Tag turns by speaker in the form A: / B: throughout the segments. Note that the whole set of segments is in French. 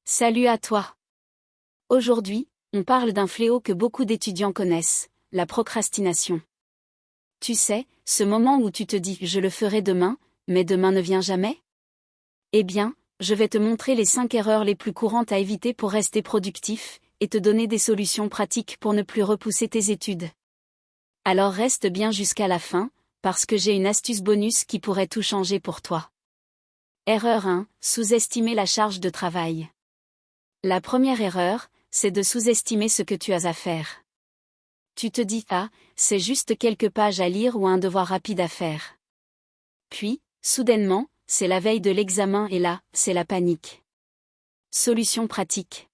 A: Salut à toi. Aujourd'hui, on parle d'un fléau que beaucoup d'étudiants connaissent, la procrastination. Tu sais, ce moment où tu te dis « je le ferai demain », mais demain ne vient jamais? Eh bien, je vais te montrer les 5 erreurs les plus courantes à éviter pour rester productif, et te donner des solutions pratiques pour ne plus repousser tes études. Alors reste bien jusqu'à la fin, parce que j'ai une astuce bonus qui pourrait tout changer pour toi. Erreur 1, sous-estimer la charge de travail. La première erreur, c'est de sous-estimer ce que tu as à faire. Tu te dis « Ah, c'est juste quelques pages à lire ou un devoir rapide à faire. » Puis, soudainement, c'est la veille de l'examen et là, c'est la panique. Solution pratique.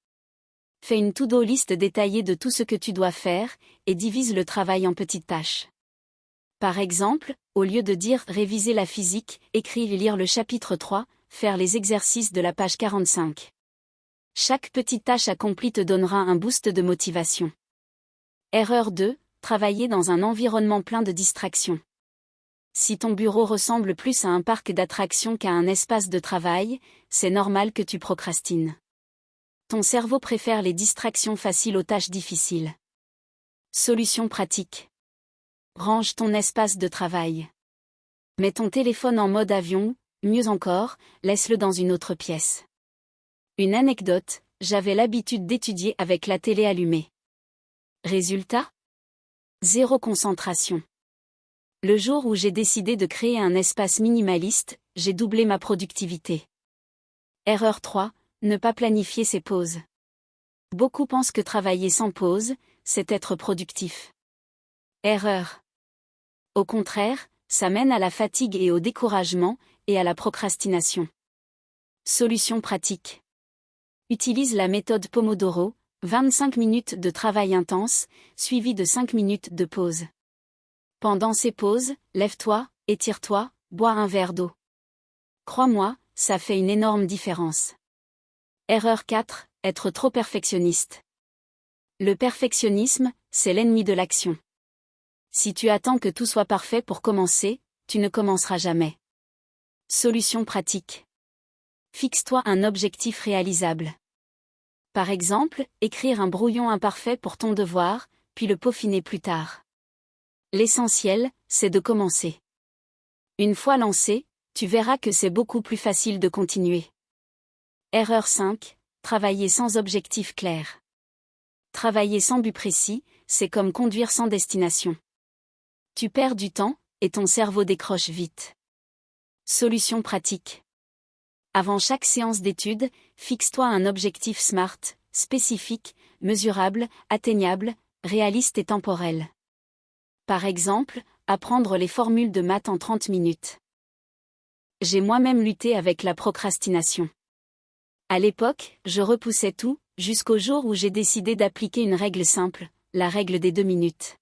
A: Fais une to-do list détaillée de tout ce que tu dois faire, et divise le travail en petites tâches. Par exemple, au lieu de dire « réviser la physique », écris « lire le chapitre 3 », faire les exercices de la page 45. Chaque petite tâche accomplie te donnera un boost de motivation. Erreur 2, travailler dans un environnement plein de distractions. Si ton bureau ressemble plus à un parc d'attractions qu'à un espace de travail, c'est normal que tu procrastines. Ton cerveau préfère les distractions faciles aux tâches difficiles. Solution pratique. Range ton espace de travail. Mets ton téléphone en mode avion, mieux encore, laisse-le dans une autre pièce. Une anecdote, j'avais l'habitude d'étudier avec la télé allumée. Résultat? Zéro concentration. Le jour où j'ai décidé de créer un espace minimaliste, j'ai doublé ma productivité. Erreur 3, ne pas planifier ses pauses. Beaucoup pensent que travailler sans pause, c'est être productif. Erreur. Au contraire, ça mène à la fatigue et au découragement, et à la procrastination. Solution pratique. Utilise la méthode Pomodoro, 25 minutes de travail intense, suivi de 5 minutes de pause. Pendant ces pauses, lève-toi, étire-toi, bois un verre d'eau. Crois-moi, ça fait une énorme différence. Erreur 4, être trop perfectionniste. Le perfectionnisme, c'est l'ennemi de l'action. Si tu attends que tout soit parfait pour commencer, tu ne commenceras jamais. Solution pratique. Fixe-toi un objectif réalisable. Par exemple, écrire un brouillon imparfait pour ton devoir, puis le peaufiner plus tard. L'essentiel, c'est de commencer. Une fois lancé, tu verras que c'est beaucoup plus facile de continuer. Erreur 5, travailler sans objectif clair. Travailler sans but précis, c'est comme conduire sans destination. Tu perds du temps, et ton cerveau décroche vite. Solution pratique. Avant chaque séance d'études, fixe-toi un objectif SMART, spécifique, mesurable, atteignable, réaliste et temporel. Par exemple, apprendre les formules de maths en 30 minutes. J'ai moi-même lutté avec la procrastination. À l'époque, je repoussais tout, jusqu'au jour où j'ai décidé d'appliquer une règle simple, la règle des 2 minutes.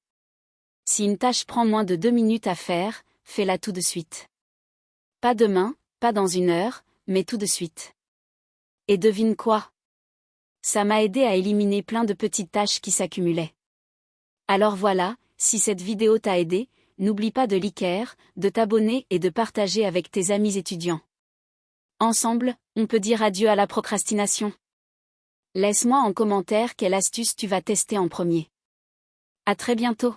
A: Si une tâche prend moins de 2 minutes à faire, fais-la tout de suite. Pas demain, pas dans 1 heure, mais tout de suite. Et devine quoi? Ça m'a aidé à éliminer plein de petites tâches qui s'accumulaient. Alors voilà, si cette vidéo t'a aidé, n'oublie pas de liker, de t'abonner et de partager avec tes amis étudiants. Ensemble, on peut dire adieu à la procrastination. Laisse-moi en commentaire quelle astuce tu vas tester en premier. À très bientôt.